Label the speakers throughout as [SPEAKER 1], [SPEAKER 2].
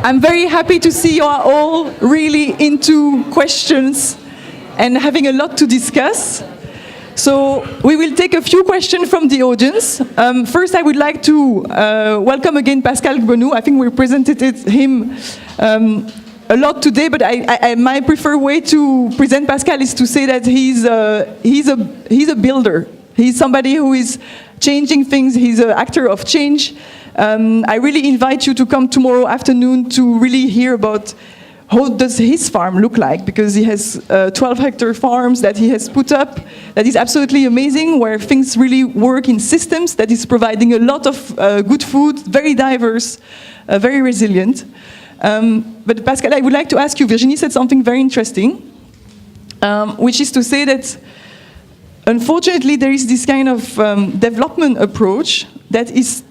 [SPEAKER 1] I'm very happy to see you are all really into questions and having a lot to discuss. So we will take a few questions from the audience. First, I would like to welcome again Pascal Gbenou. I think we presented him a lot today, but my preferred way to present Pascal is to say that he's a builder. He's somebody who is changing things. He's an actor of change. I really invite you to come tomorrow afternoon to really hear about how does his farm look like, because he has 12-hectare farms that he has put up that is absolutely amazing, where things really work in systems, that is providing a lot of good food, very diverse, very resilient. But Pascal, I would like to ask you, Virginie said something very interesting, which is to say that unfortunately there is this kind of development approach that is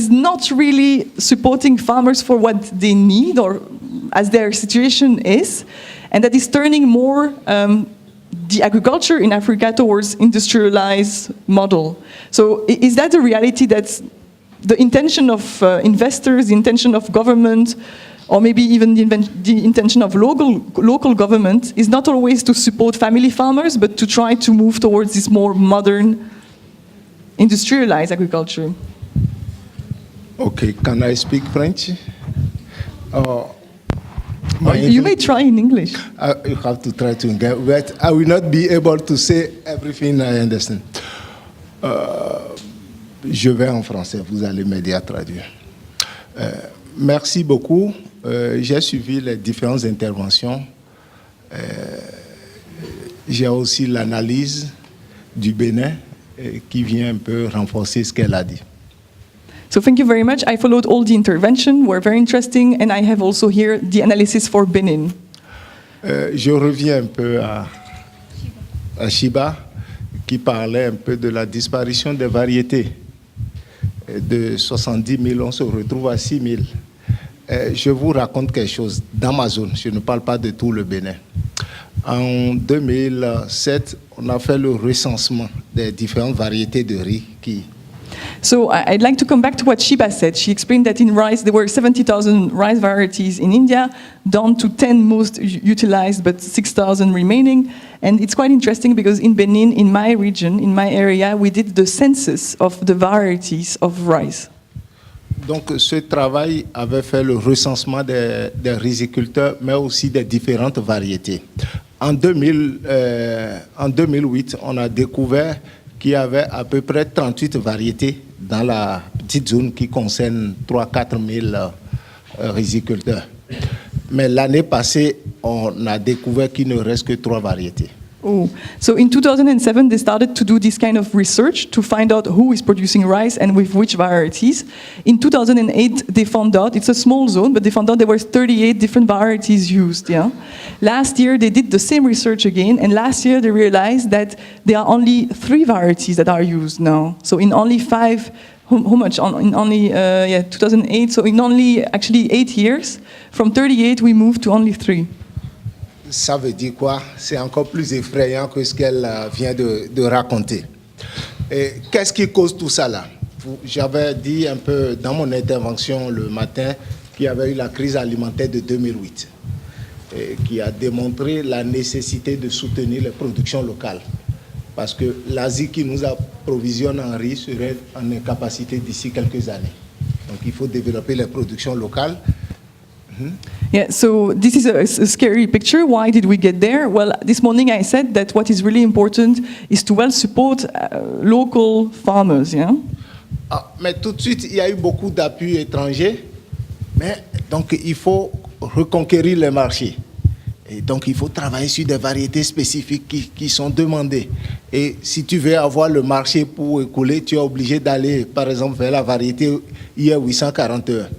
[SPEAKER 1] not really supporting farmers for what they need or as their situation is, and that is turning more the agriculture in Africa towards industrialized model. So is that a reality, that the intention of investors, the intention of government, or maybe even the intention of local government is not always to support family farmers, but to try to move towards this more modern, industrialized agriculture?
[SPEAKER 2] Okay, can I speak French?
[SPEAKER 1] You may try in English.
[SPEAKER 2] You have to try to engage, but I will not be able to say everything I understand. Je vais en français, vous allez m'aider à traduire. Merci beaucoup. J'ai suivi les différentes interventions. J'ai aussi l'analyse du Bénin qui vient un peu renforcer ce qu'elle a dit.
[SPEAKER 1] So thank you very much. I followed all the intervention, were very interesting, and I have also here the analysis for Benin.
[SPEAKER 2] Je reviens un peu à Shiba, qui parlait un peu de la disparition des variétés. De 70 000, on se retrouve à 6 000. Je vous raconte quelque chose. Dans ma zone, je ne parle pas de tout le Bénin. En 2007, on a fait le recensement des différentes variétés de riz qui...
[SPEAKER 1] So I'd like to come back to what Shiba said. She explained that in rice, there were 70,000 rice varieties in India, down to 10 most utilized, but 6,000 remaining. And it's quite interesting because in Benin, in my region, in my area, we did the census of the varieties of rice.
[SPEAKER 2] Donc ce travail avait fait le recensement des riziculteurs, mais aussi des différentes variétés. En 2008, on a découvert qu'il y avait à peu près 38 variétés dans la petite zone qui concerne 3-4 000 riziculteurs. Mais l'année passée, on a découvert qu'il ne reste que 3 variétés.
[SPEAKER 1] Oh. So in 2007, they started to do this kind of research to find out who is producing rice and with which varieties. In 2008, they found out, it's a small zone, but they found out there were 38 different varieties used. Yeah? Last year, they did the same research again, and last year they realized that there are only 3 varieties that are used now. So in only 5, how much? In only 2008, so in only actually 8 years, from 38 we moved to only 3.
[SPEAKER 2] Ça veut dire quoi? C'est encore plus effrayant que ce qu'elle vient de raconter. Qu'est-ce qui cause tout ça là? J'avais dit un peu dans mon intervention le matin qu'il y avait eu la crise alimentaire de 2008 qui a démontré la nécessité de soutenir les productions locales. Parce que l'Asie qui nous approvisionne en riz serait en incapacité d'ici quelques années. Donc il faut développer les productions locales.
[SPEAKER 1] Yeah, so this is a scary picture. Why did we get there? Well, this morning I said that what is really important is to well support local farmers. Yeah.
[SPEAKER 2] Mais tout de suite, il y a eu beaucoup d'appuis étrangers. Mais donc il faut reconquérir les marchés. Et donc il faut travailler sur des variétés spécifiques qui sont demandées. Et si tu veux avoir le marché pour écouler, tu es obligé d'aller, par exemple, vers la variété IE 841.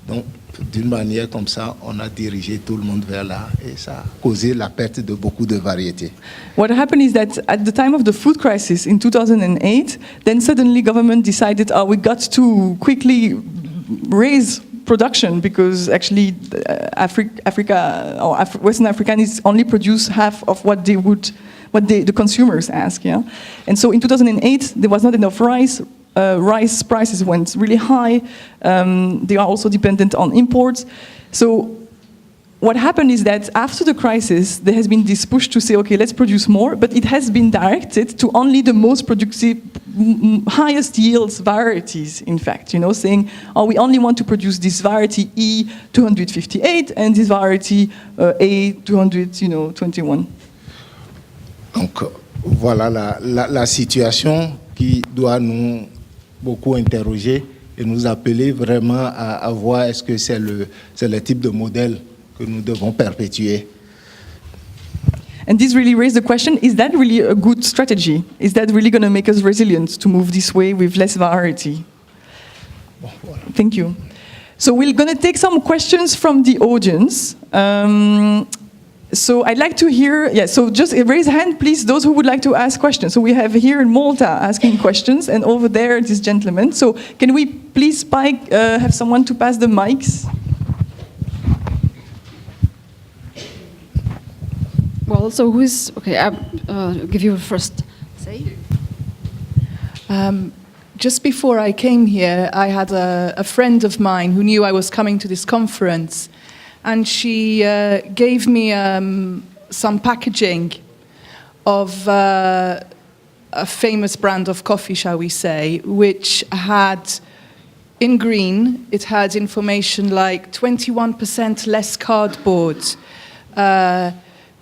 [SPEAKER 2] Donc d'une manière comme ça, on a dirigé tout le monde vers là et ça a causé la perte de beaucoup de variétés.
[SPEAKER 1] What happened is that at the time of the food crisis in 2008, then suddenly government decided, we got to quickly raise production because actually Africa or Western Africans only produce half of what the consumers ask. Yeah, and so in 2008 there was not enough rice. rice prices went really high. They are also dependent on imports. So what happened is that after the crisis, there has been this push to say, okay, let's produce more, but it has been directed to only the most productive, highest yields varieties, in fact, saying, oh, we only want to produce this variety E258 and this variety A221.
[SPEAKER 2] Donc, voilà la situation qui doit nous beaucoup interroger et nous appeler vraiment à voir est-ce que c'est le type de modèle que nous devons perpétuer.
[SPEAKER 1] And this really raised the question, is that really a good strategy? Is that really going to make us resilient to move this way with less variety?
[SPEAKER 2] Bon, voilà.
[SPEAKER 1] Thank you. So we're going to take some questions from the audience. So I'd like to hear, so just raise a hand, please, those who would like to ask questions. So we have here in Malta asking questions, and over there, this gentleman. So can we please, have someone to pass the mics?
[SPEAKER 3] Well, so who's, okay, I'll give you first. Say.
[SPEAKER 4] Just before I came here, I had a friend of mine who knew I was coming to this conference, and she gave me some packaging of a famous brand of coffee, shall we say, which had, in green, it had information like 21% less cardboard.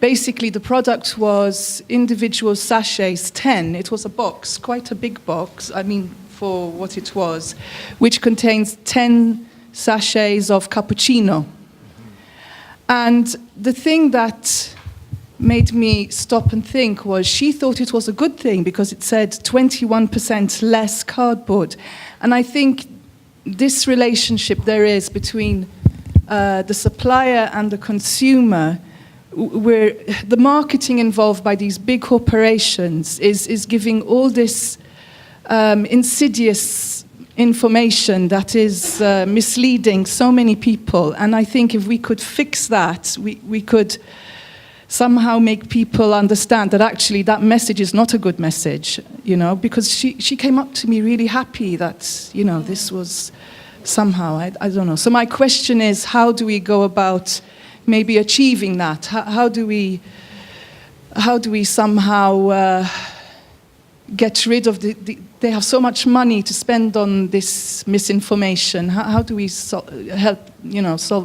[SPEAKER 4] Basically, the product was individual sachets, 10. It was a box, quite a big box, I mean, for what it was, which contains 10 sachets of cappuccino. And the thing that made me stop and think was she thought it was a good thing because it said 21% less cardboard. And I think this relationship there is between the supplier and the consumer, where the marketing involved by these big corporations is giving all this insidious information that is misleading so many people. And I think if we could fix that, we could somehow make people understand that actually that message is not a good message, because she came up to me really happy that, this was somehow, I don't know. So my question is, how do we go about maybe achieving that? How do we somehow get rid of they have so much money to spend on this misinformation. How do we help,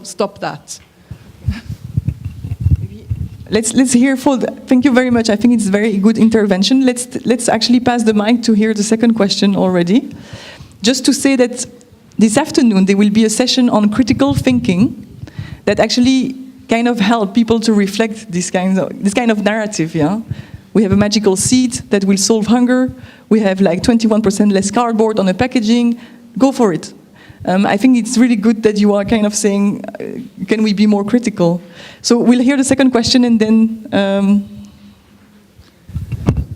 [SPEAKER 4] stop that?
[SPEAKER 1] Let's hear thank you very much. I think it's a very good intervention. Let's actually pass the mic to hear the second question already. Just to say that this afternoon there will be a session on critical thinking that actually kind of help people to reflect this kind of narrative, yeah? We have a magical seed that will solve hunger. We have like 21% less cardboard on the packaging. Go for it. I think it's really good that you are kind of saying, can we be more critical? So we'll hear the second question and then...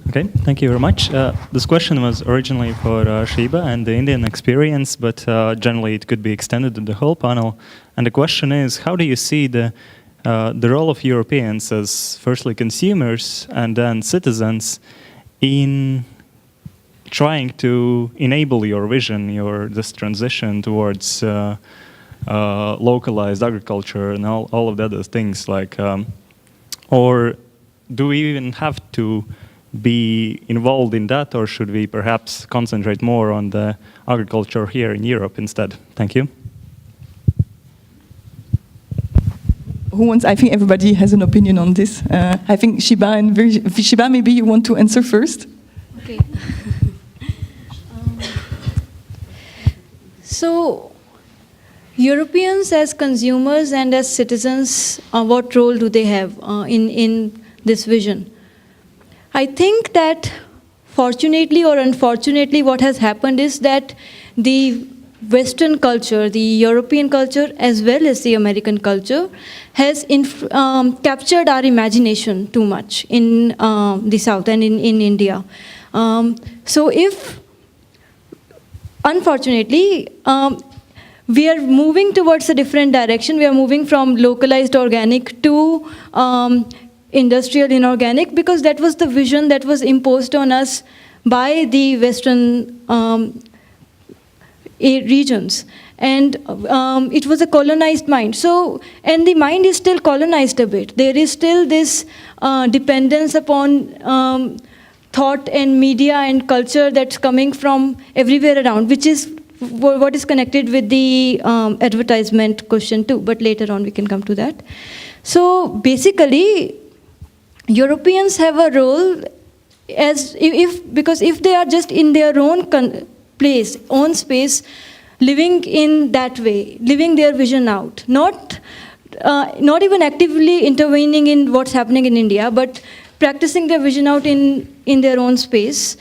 [SPEAKER 5] Okay, thank you very much. This question was originally for Shiba and the Indian experience, but generally it could be extended to the whole panel. And the question is, how do you see the role of Europeans as firstly consumers and then citizens in trying to enable your vision, this transition towards localized agriculture and all of the other things, like, or do we even have to be involved in that, or should we perhaps concentrate more on the agriculture here in Europe instead? Thank you.
[SPEAKER 1] Who wants? I think everybody has an opinion on this. I think Shiba and Shiba, maybe you want to answer first.
[SPEAKER 6] Okay. So, Europeans as consumers and as citizens, what role do they have in this vision? I think that fortunately or unfortunately what has happened is that the Western culture, the European culture as well as the American culture has captured our imagination too much in the South and in India. So if, unfortunately, we are moving towards a different direction, we are moving from localized organic to industrial inorganic, because that was the vision that was imposed on us by the Western regions. And it was a colonized mind. So, and the mind is still colonized a bit. There is still this dependence upon thought and media and culture that's coming from everywhere around, which is what is connected with the advertisement question too, but later on we can come to that. So basically, Europeans have a role because if they are just in their own place, own space, living in that way, living their vision out, not even actively intervening in what's happening in India, but practicing their vision out in their own space,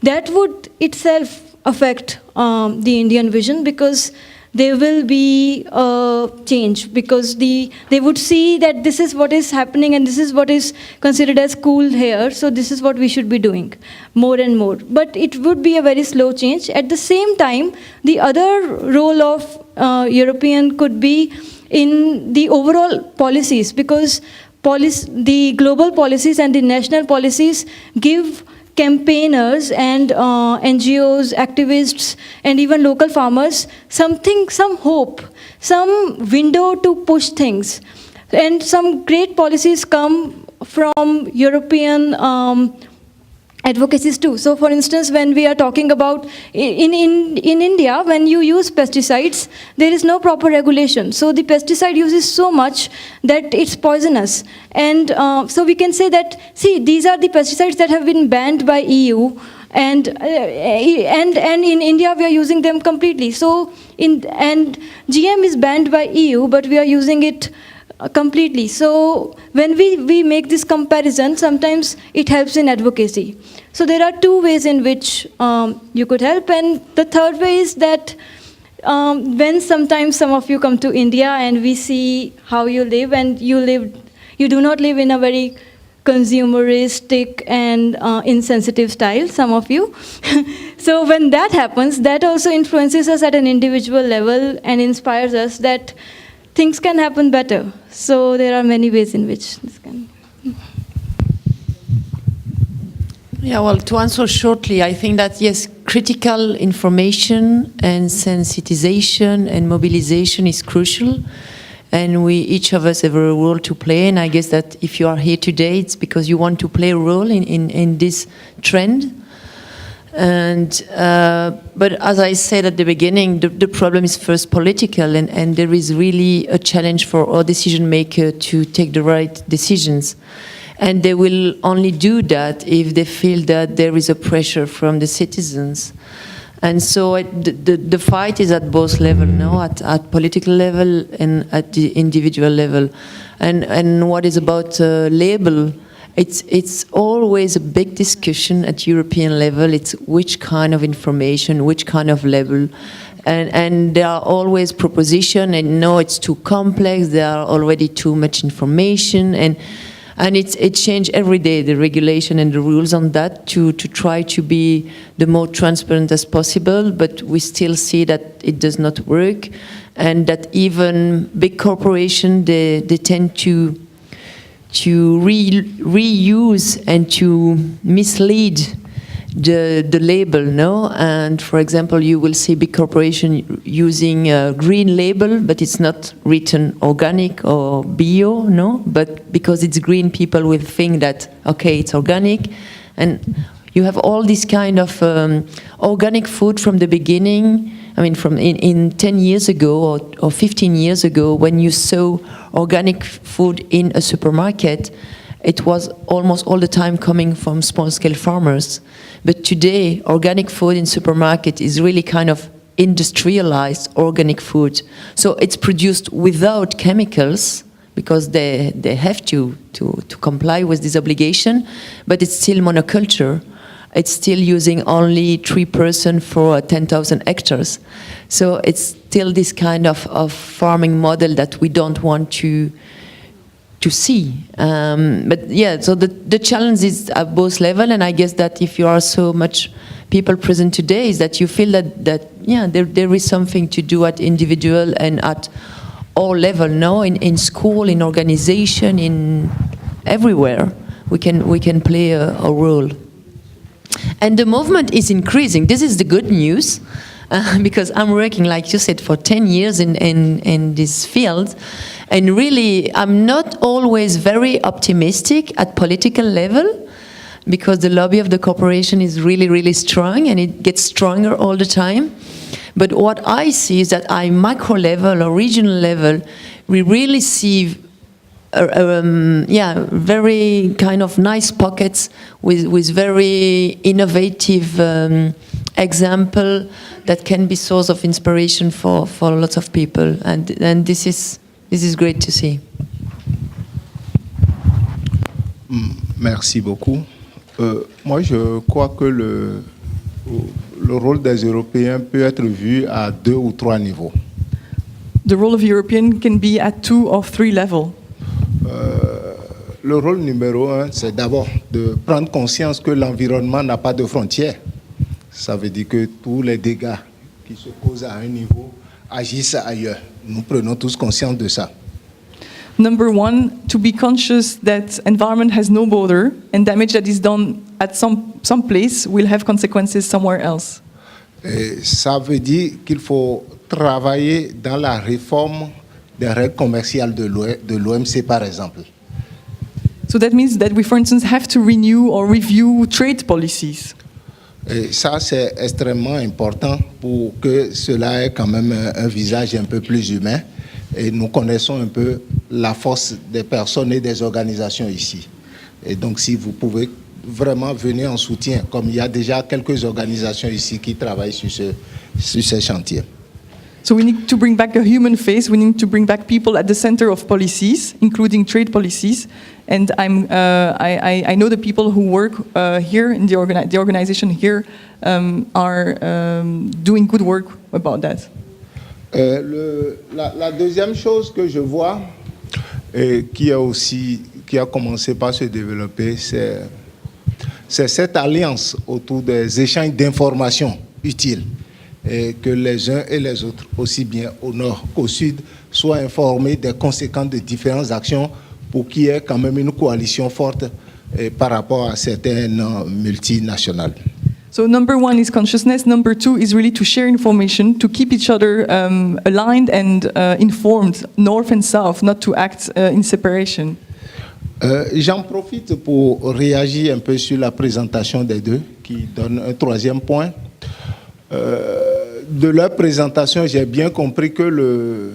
[SPEAKER 6] that would itself affect the Indian vision, because there will be a change, because they would see that this is what is happening and this is what is considered as cool here, so this is what we should be doing more and more. But it would be a very slow change. At the same time, the other role of European could be in the overall policies, because the global policies and the national policies give campaigners and NGOs, activists, and even local farmers some hope, some window to push things. And some great policies come from European advocacies too. So for instance, when we are talking about, in India, when you use pesticides, there is no proper regulation. So the pesticide use is so much that it's poisonous. And so we can say that, see, these are the pesticides that have been banned by EU, and in India we are using them completely. So and GM is banned by EU, but we are using it completely. So when we make this comparison, sometimes it helps in advocacy. So there are two ways in which you could help. And the third way is that when sometimes some of you come to India and we see how you live, and you do not live in a very consumeristic and insensitive style, some of you. So when that happens, that also influences us at an individual level and inspires us that things can happen better. So there are many ways in which this can.
[SPEAKER 7] Yeah, well, to answer shortly, I think that yes, critical information and sensitization and mobilization is crucial. And we, each of us, have a role to play. And I guess that if you are here today, it's because you want to play a role in this trend. And but as I said at the beginning, the problem is first political, and there is really a challenge for all decision makers to take the right decisions. And they will only do that if they feel that there is a pressure from the citizens. And so the fight is at both levels, no? At political level and at the individual level. And what is about label, it's always a big discussion at European level. It's which kind of information, which kind of label. And there are always propositions, and no, it's too complex, there are already too much information, and it changes every day, the regulation and the rules on that, to try to be the more transparent as possible, but we still see that it does not work, and that even big corporations, they tend to reuse and to mislead the label, no? And for example, you will see big corporation using a green label, but it's not written organic or bio, no? But because it's green, people will think that, okay, it's organic. And you have all this kind of organic food from the beginning. I mean, from in 10 years ago or 15 years ago, when you saw organic food in a supermarket, it was almost all the time coming from small-scale farmers. But today, organic food in supermarket is really kind of industrialized organic food. So it's produced without chemicals, because they have to comply with this obligation, but it's still monoculture. It's still using only 3% for 10,000 hectares. So it's still this kind of farming model that we don't want to see. But yeah, so the challenge is at both levels, and I guess that if you are so much people present today, is that you feel that yeah, there is something to do at individual and at all level, no? In school, in organization, in everywhere, we can play a role. And the movement is increasing. This is the good news. because I'm working, like you said, for 10 years in this field. And really, I'm not always very optimistic at political level, because the lobby of the corporation is really, really strong, and it gets stronger all the time. But what I see is that at macro level or regional level, we really see very kind of nice pockets with very innovative example that can be source of inspiration for lots of people, and this is great to see.
[SPEAKER 2] Merci beaucoup. Moi, je crois que le rôle des Européens peut être vu à 2 ou 3 niveaux.
[SPEAKER 1] The role of European can be at 2 or 3 levels.
[SPEAKER 2] Le rôle numéro 1, c'est d'abord de prendre conscience que l'environnement n'a pas de frontières. Ça veut dire que tous les dégâts qui se causent à un niveau agissent ailleurs. Nous prenons tous conscience de ça.
[SPEAKER 1] Number 1, to be conscious that environment has no border, and damage that is done at some place will have consequences somewhere else.
[SPEAKER 2] Et ça veut dire qu'il faut travailler dans la réforme des règles commerciales de l'OMC, par exemple.
[SPEAKER 1] So that means that we, for instance, have to renew or review trade policies.
[SPEAKER 2] Et ça, c'est extrêmement important pour que cela ait quand même un visage un peu plus humain. Et nous connaissons un peu la force des personnes et des organisations ici. Et donc, si vous pouvez vraiment venir en soutien, comme il y a déjà quelques organisations ici qui travaillent sur ce chantier.
[SPEAKER 1] So we need to bring back a human face. We need to bring back people at the center of policies, including trade policies. And I know the people who work here in the organization here are doing good work about that.
[SPEAKER 2] La deuxième chose que je vois qui a commencé par se développer, c'est cette alliance autour des échanges d'informations utiles. Et que les uns et les autres, aussi bien au nord qu'au sud, soient informés des conséquences de différentes actions pour qu'il y ait quand même une coalition forte par rapport à certaines multinationales.
[SPEAKER 1] So number 1 is consciousness. Number 2 is really to share information, to keep each other aligned and informed, north and south, not to act in separation.
[SPEAKER 2] J'en profite pour réagir un peu sur la présentation des deux, qui donne un troisième point. De leur présentation, j'ai bien compris que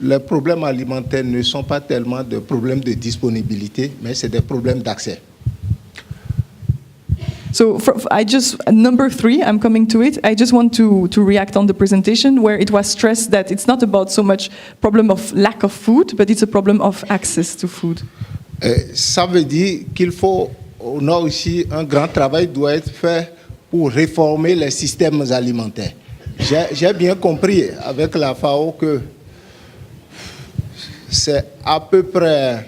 [SPEAKER 2] les problèmes alimentaires ne sont pas tellement des problèmes de disponibilité, mais c'est des problèmes d'accès.
[SPEAKER 1] So number 3, I'm coming to it. I just want to react on the presentation where it was stressed that it's not about so much problem of lack of food, but it's a problem of access to food.
[SPEAKER 2] Ça veut dire qu'il faut, on a aussi un grand travail doit être fait pour réformer les systèmes alimentaires. J'ai bien compris avec la FAO que c'est à peu près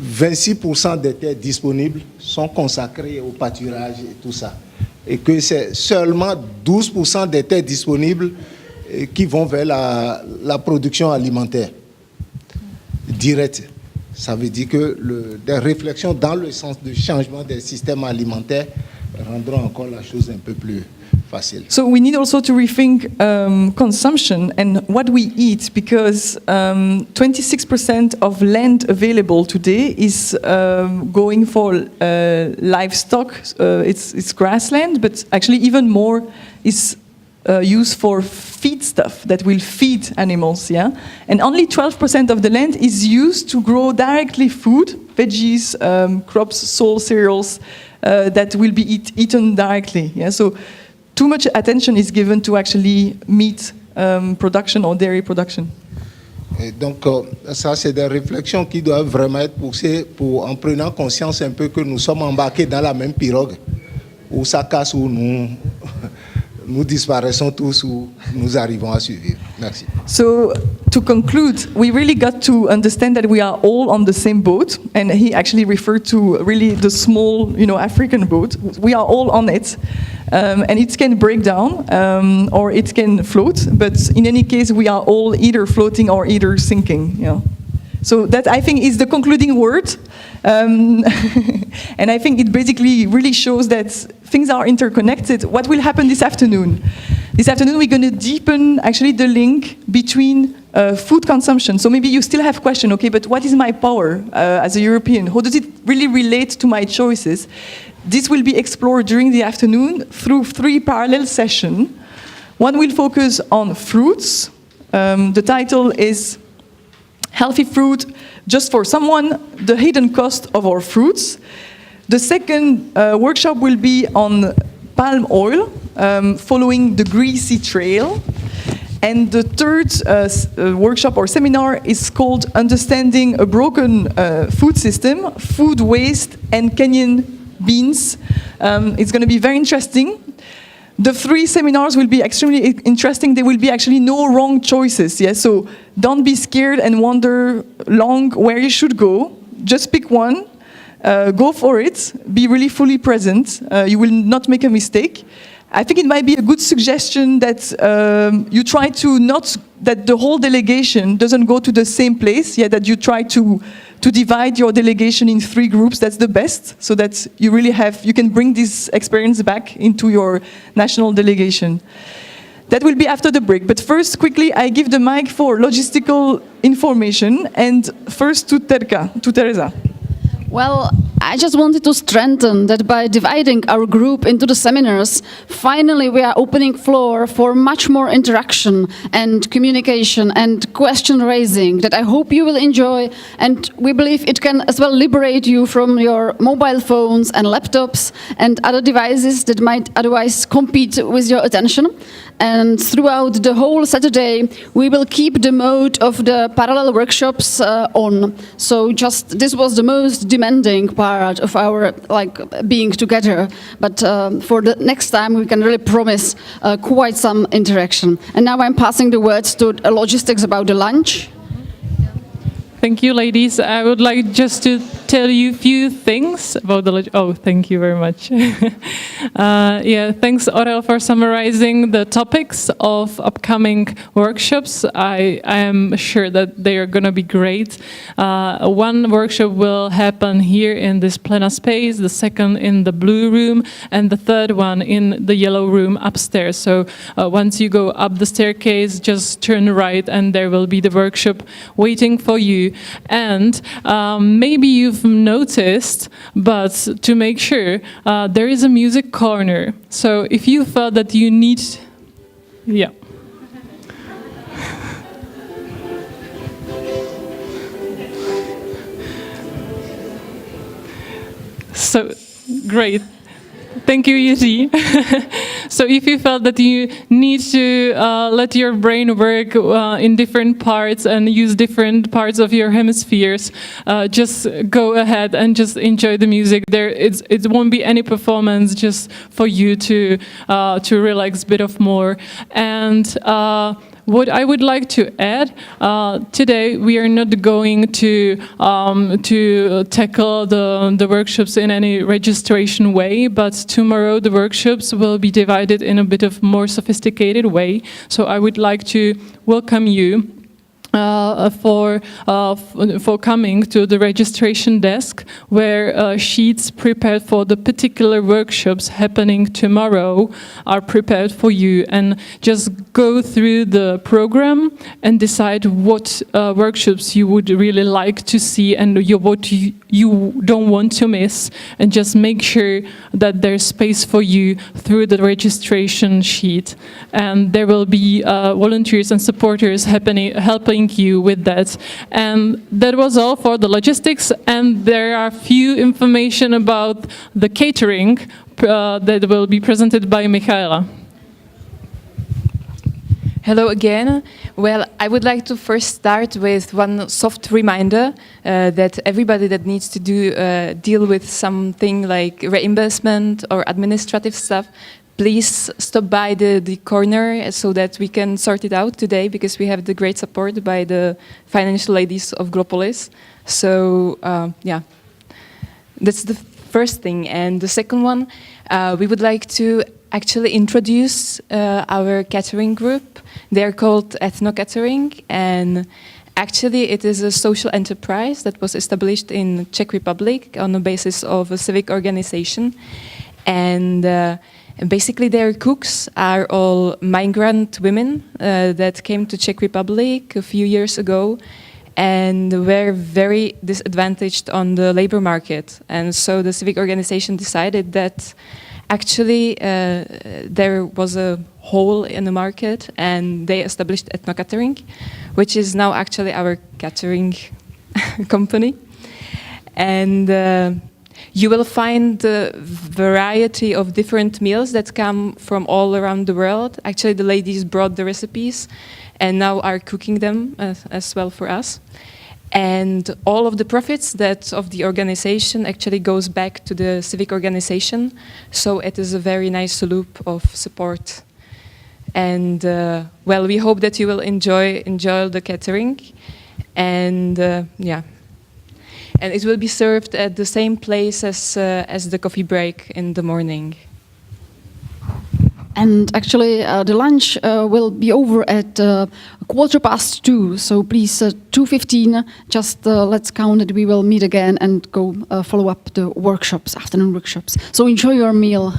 [SPEAKER 2] 26% des terres disponibles sont consacrées au pâturage et tout ça. Et que c'est seulement 12% des terres disponibles qui vont vers la production alimentaire directe. Ça veut dire que des réflexions dans le sens du changement des systèmes alimentaires rendront encore la chose un peu plus facile.
[SPEAKER 1] So we need also to rethink consumption and what we eat, because 26% of land available today is going for livestock. It's grassland, but actually even more is used for feed stuff that will feed animals, yeah? And only 12% of the land is used to grow directly food, veggies, crops, cereals, that will be eaten directly, yeah? So too much attention is given to actually meat production or dairy production.
[SPEAKER 2] Et donc, ça, c'est des réflexions qui doivent vraiment être poussées en prenant conscience un peu que nous sommes embarqués dans la même pirogue, où ça casse, où nous disparaissons tous, où nous arrivons à survivre. Merci.
[SPEAKER 1] So, to conclude, we really got to understand that we are all on the same boat, and he actually referred to really the small, African boat. We are all on it, and it can break down, or it can float, but in any case, we are all either floating or either sinking, So that, I think, is the concluding word. And I think it basically really shows that things are interconnected. What will happen this afternoon? This afternoon we're going to deepen actually the link between food consumption. So maybe you still have question, okay, but what is my power as a European? How does it really relate to my choices? This will be explored during the afternoon through 3 parallel sessions. One will focus on fruits. The title is Healthy Fruit Just for Someone, the Hidden Cost of Our Fruits. The second workshop will be on palm oil, following the greasy trail. And the third workshop or seminar is called Understanding a Broken Food System, Food Waste and Kenyan Beans. It's going to be very interesting. The 3 seminars will be extremely interesting. There will be actually no wrong choices. Yeah? So don't be scared and wonder long where you should go. Just pick one, go for it, be really fully present. You will not make a mistake. I think it might be a good suggestion that you try to not, that the whole delegation doesn't go to the same place, that you try to divide your delegation in 3 groups. That's the best, so that you really you can bring this experience back into your national delegation. That will be after the break. But first, quickly, I give the mic for logistical information, and first to Teresa.
[SPEAKER 3] Well, I just wanted to strengthen that by dividing our group into the seminars, finally we are opening floor for much more interaction and communication and question raising that I hope you will enjoy, and we believe it can as well liberate you from your mobile phones and laptops and other devices that might otherwise compete with your attention. And throughout the whole Saturday, we will keep the mode of the parallel workshops on. So this was the most demanding part of our being together. But for the next time, we can really promise quite some interaction. And now I'm passing the words to logistics about the lunch.
[SPEAKER 8] Thank you, ladies. I would like just to tell you a few things about the... Oh, thank you very much. Thanks, Aurel, for summarizing the topics of upcoming workshops. I am sure that they are going to be great. One workshop will happen here in this Plena space, the second in the blue room, and the third one in the yellow room upstairs. So once you go up the staircase, just turn right, and there will be the workshop waiting for you. And maybe you've noticed, but to make sure, there is a music corner. So if you felt that you need... Yeah. So, great. Thank you, Yuji. So if you felt that you need to let your brain work in different parts and use different parts of your hemispheres, just go ahead and just enjoy the music. It won't be any performance, just for you to relax a bit of more. And what I would like to add, today we are not going to tackle the workshops in any registration way, but tomorrow the workshops will be divided in a bit of more sophisticated way. So I would like to welcome you for coming to the registration desk, where sheets prepared for the particular workshops happening tomorrow are prepared for you, and just go through the program and decide what workshops you would really like to see and what you don't want to miss, and just make sure that there's space for you through the registration sheet. And there will be volunteers and supporters helping you with that. And that was all for the logistics, and there are few information about the catering that will be presented by Michaela.
[SPEAKER 9] Hello again. Well, I would like to first start with one soft reminder that everybody that needs to deal with something like reimbursement or administrative stuff, please stop by the corner so that we can sort it out today, because we have the great support by the financial ladies of Glopolis. So, that's the first thing. And the second one, we would like to actually introduce our catering group. They're called Ethno Catering, and Actually, it is a social enterprise that was established in Czech Republic on the basis of a civic organization. And basically their cooks are all migrant women that came to Czech Republic a few years ago and were very disadvantaged on the labor market. And so the civic organization decided that actually there was a hole in the market, and they established Ethno Catering, which is now actually our catering company. And you will find a variety of different meals that come from all around the world. Actually, the ladies brought the recipes and now are cooking them as well for us. And all of the profits that of the organization actually goes back to the civic organization. So it is a very nice loop of support. And well, we hope that you will enjoy the catering. And yeah. And it will be served at the same place as the coffee break in the morning.
[SPEAKER 3] And actually, the lunch will be over at 2:15. So please, 2:15. Just let's count that we will meet again and go follow up the workshops, afternoon workshops. So enjoy your meal.